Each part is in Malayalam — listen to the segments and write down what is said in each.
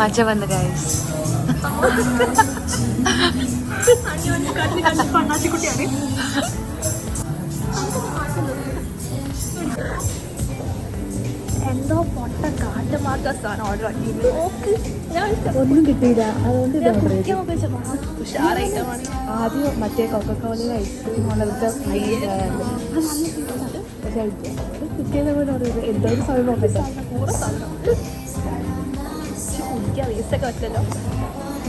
മജ വന്ന് ഗൈസ്. എന്തോ പൊട്ട കാട്ടുമാർക്ക സാധനം ഓർഡർ ആക്കി. ഒന്നും കിട്ടിയില്ല, അതുകൊണ്ട് ഉഷാറായിട്ടാണ്. ആദ്യം മറ്റേ കൊക്കക്കോളയും ഐസ്ക്രീം ഉള്ളതൊക്കെ കിട്ടിയത് പോലെ പറയുന്നത് എന്തോ ഒരു സമയം നോക്കട്ടെ. കുടിക്കാൻ വേസ്റ്റൊക്കെ വെച്ചല്ലോ.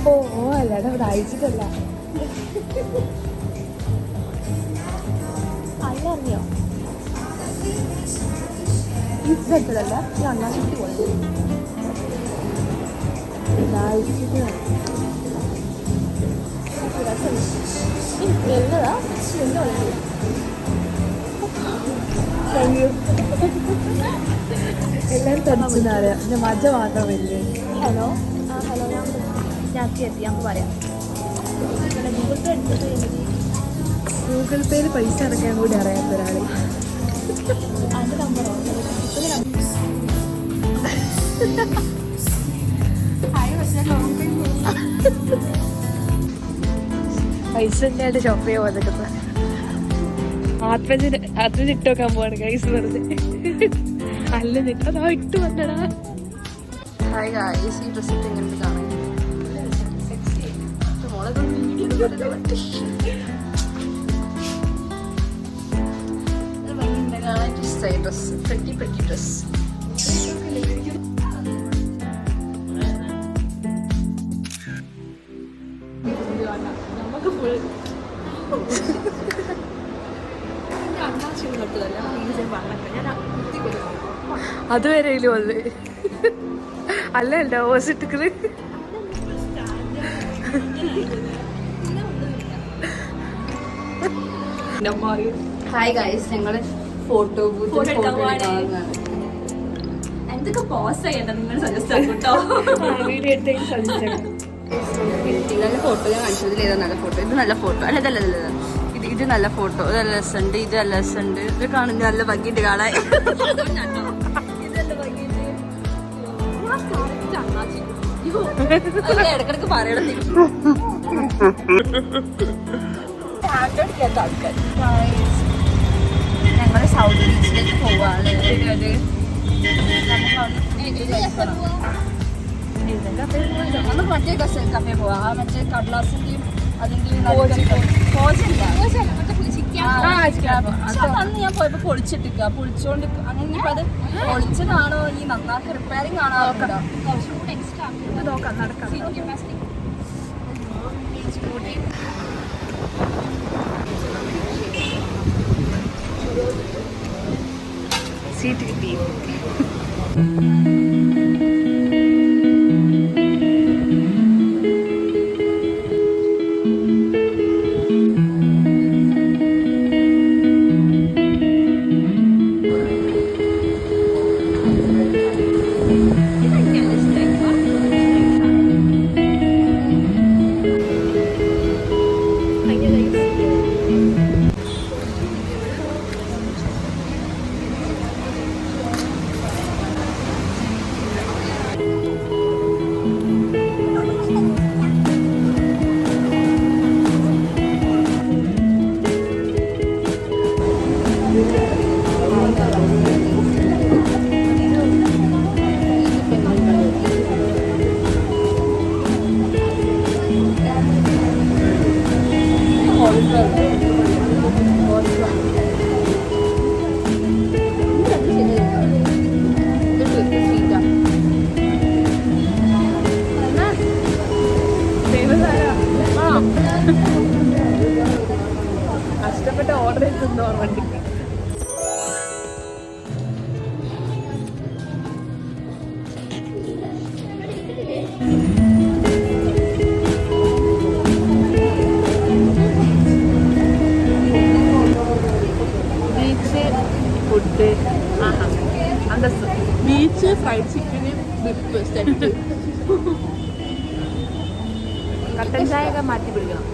ഓ അല്ലാതെ അവിടെ അയച്ചിട്ടല്ല. അല്ല അറിയോ ഇതല്ല ഈ അണ്ണാശക്തി പോലെ എന്നതാ എന്തോ എല്ലാവരും തടിച്ചെന്നറിയാം. പിന്നെ മജ മാത്രം വലിയ. ഹലോ ഹലോ ഞാൻ എത്തി നമുക്ക് പറയാം. ഗൂഗിൾ പേ എടുത്തിട്ട് ഗൂഗിൾ പേയിൽ പൈസ അടയ്ക്കാൻ കൂടി അറിയാത്ത ഒരാള്. അതിൻ്റെ നമ്പറോ പൈസ തന്നെയായിട്ട് ഷോപ്പ് ചെയ്യാൻ വന്നിട്ട് ആത്മജ് ഇട്ട് വെക്കാൻ പോവാണ് ഗൈസ് വെറുതെ. അല്ല നിട്ടതാ ഇട്ട് വന്നടാ. ഹായ് ഗൈസ്, ഈ ഡ്രസ് ഇട്ട് എങ്ങനെ കാണാൻ ഡ്രസ് പ്രെറ്റി ഡ്രസ്. നമുക്ക് ഫുൾ അതുവരെ വന്ന് അല്ല ഓസിട്ടിക്കല്. ഹായ് ഗൈസ്, ഞങ്ങള് ഫോട്ടോ എന്തൊക്കെ പോസ്റ്റ് ചെയ്യണ്ട നിങ്ങൾ സജസ്റ്റ് ആക്കട്ടോ. വീഡിയോ എടുത്തേക്ക് സജസ്റ്റ്. നല്ല ഫോട്ടോ ഞാൻ കാണിച്ചതിൽ ഏതാ നല്ല ഫോട്ടോ? ഇത് നല്ല ഫോട്ടോ അല്ല, ഇതല്ല ഇത് നല്ല ഫോട്ടോ. ഇത് നല്ല രസമുണ്ട്, ഇത് നല്ല രസമുണ്ട്. ഇത് കാണുന്നത് നല്ല ഭംഗിയുണ്ട് കാണാൻ. ഇടക്കിടക്ക് പറയണം. ഞങ്ങള് സൗദി ബീച്ചിലേക്ക് പോവാണ്. നമുക്ക് മറ്റേ കഫേ പോവാ. ആ മറ്റേ കടലാസിന്റെയും അതിന്റെയും അന്ന് ഞാൻ പോയപ്പോ പൊളിച്ചിട്ടിക്ക പൊളിച്ചോണ്ട് അങ്ങനെ ഇനിയിപ്പോ അത് പൊളിച്ചതാണോ ഇനി നന്നാക്കി റിപ്പയറിംഗ് ആണോ നോക്കാം നടക്കാം. സീറ്റ് കിട്ടി. കഷ്ടപ്പെട്ട ഓർഡർ ചെയ്തിട്ടുണ്ടോ വണ്ടിക്ക്. ബീച്ച് ഫുഡ് അന്തസ്. ബീച്ച് ഫ്രൈഡ് ചിക്കന് വിപ്പ് സെറ്റ്. കട്ടൻ ചായ ഒക്കെ മാറ്റി പിടിക്കണം.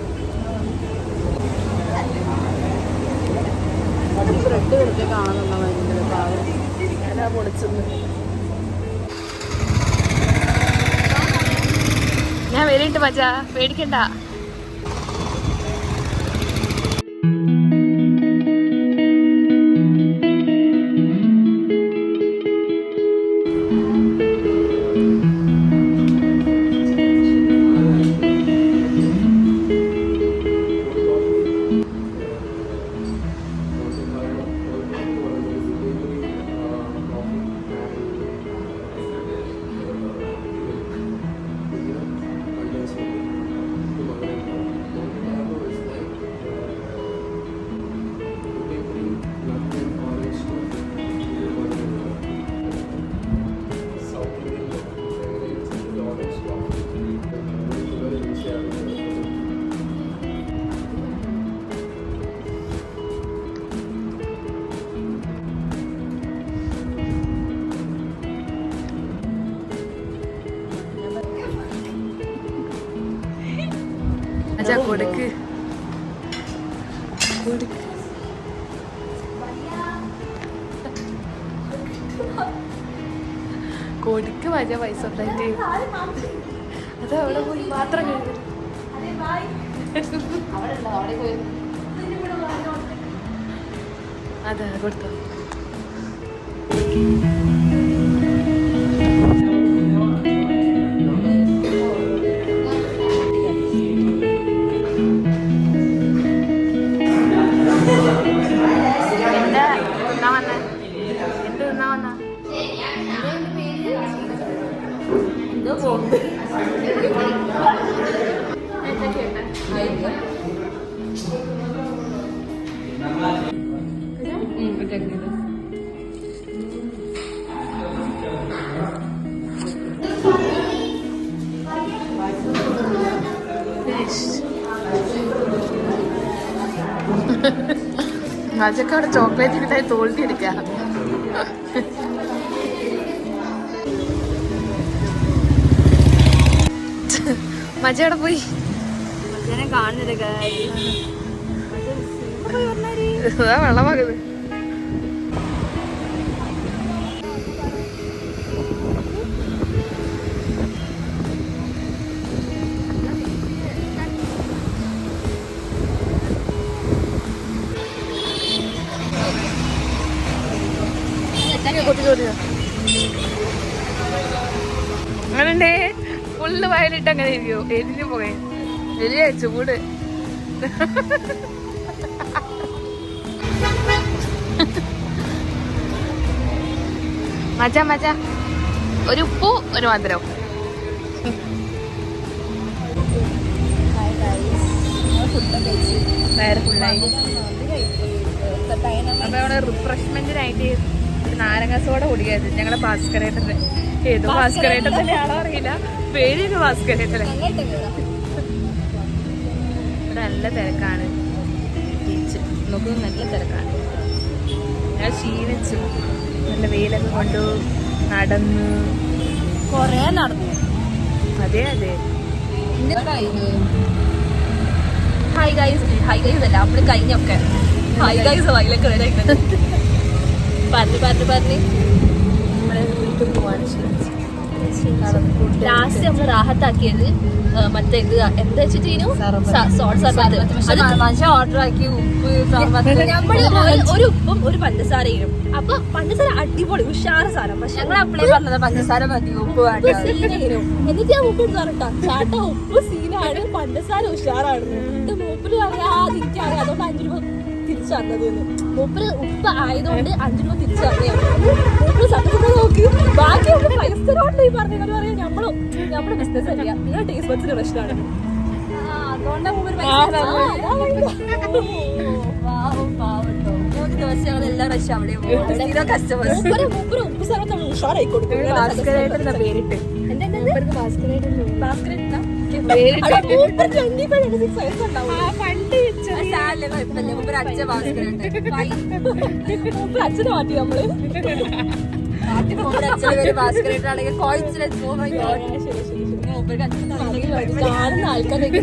ബ്രെഡ് വെറുതെ കാണുന്നുള്ള ഭയങ്കര പാവം. ഞാനാ പൊളിച്ചെന്ന് വരണ്ട് മച്ചാ, പേടിക്കണ്ട. കൊടുക്ക് കൊടുക്ക് മജ പൈസ ഉണ്ടായിട്ട്. അത് അവിടെ പോയി മാത്രം കഴിഞ്ഞു. അതെ കൊടുത്തോ. മജക്ക് അവിടെ ചോക്ലേറ്റ് കിട്ടായി തോൽട്ടി എടുക്ക. മജ അവിടെ പോയി കാണുന്നില്ല. വെള്ളമാകുന്നത്. അങ്ങനെണ്ടേ ഫുള്ള് വയലിട്ട് അങ്ങനെ ഇരിക്കോ. എരിഞ്ഞു പോകേ വലിയ ചൂട്. മജ മജ ഒരു ഉപ്പു ഒരു മധുരം. വയറ് ഫുള്ളായി. അപ്പൊ അവിടെ റിഫ്രഷ്മെന്റിനായിട്ട് ഒരു നാരങ്ങ സോഡ കുടിക്കായിരുന്നു ഞങ്ങളെ ഭാസ്കരേട്ടന്റെ. ഏതോ ഭാസ്കരേട്ടന്റെ ആളോ അറിയില്ല, പേരൊക്കെ ഭാസ്കരേട്ടനെ. ഇവിടെ നല്ല തിരക്കാണ്. ബീച്ച് നമുക്ക് നല്ല തിരക്കാണ്. ഞാൻ ക്ഷീണിച്ചു. നല്ല വെയിലൊക്കെ കൊണ്ടു നടന്നു കൊറേ നടന്നു. അതെ അതെ. ഹായ് ഗൈസ് അല്ല നമ്മള് കഴിഞ്ഞൊക്കെ ഹായ് ഗൈസ് വയലൊക്കെ പറഞ്ഞ് നമ്മളെ വീട്ടിൽ പോവാണ്. ലാസ്റ്റ് നമ്മള് റാഹത്താക്കിയത് മറ്റേ ഇത് എന്താ വെച്ചിട്ടു മനുഷ്യ ഓർഡർ ആക്കി ഉപ്പ് നമ്മള് ഒരു ഉപ്പും ഒരു പഞ്ചസാരയും. അപ്പൊ പഞ്ചസാര അടിപൊളി ഉഷാറ് സാധനം. പക്ഷെ ഞങ്ങൾ അപ്പളേ പറഞ്ഞത് പഞ്ചസാര മതി, ഉപ്പ് വേണ്ട. എന്നിട്ട് ഞാൻ ഉപ്പ് എടുത്ത് പറഞ്ഞിട്ടാ ചാട്ട ഉപ്പ് സീനാണ്, പഞ്ചസാര ഉഷാറാണ്. മൂപ്പര് പറയാതിരിക്കാണ്. അതുകൊണ്ട് 5 രൂപ തിരിച്ചു തന്നത്. മൂപ്പര് ഉപ്പ് ആയതുകൊണ്ട് 5 രൂപ തിരിച്ചു തന്നെയാണ്. മൂപ്പര് സത്യത്തിൽ നോക്കി ബാക്കി പൈസ ഈ പറഞ്ഞ പറയാ നമ്മള് ബിസിനസ് അല്ല, നിങ്ങൾ ടേസ്റ്റ് ബഡ്സിന്റെ പ്രശ്നമാണ്. അതുകൊണ്ടാണ് മൂപ്പര് ദിവസം എല്ലാ പ്രാവശ്യം അവിടെ പോകും. കസ്റ്റമേഴ്സ് മൂപ്പര് ഉപ്പ് സ്ഥലത്ത് നമ്മൾ ഉഷാറായി കൊടുക്കും. പേരിട്ട് അച്ഛനെ മാറ്റി നമ്മള് ഭാസ്കരേട്ടാണെങ്കിൽ കോയിച്ചിലെ കാണുന്ന ആൾക്കാരൊക്കെ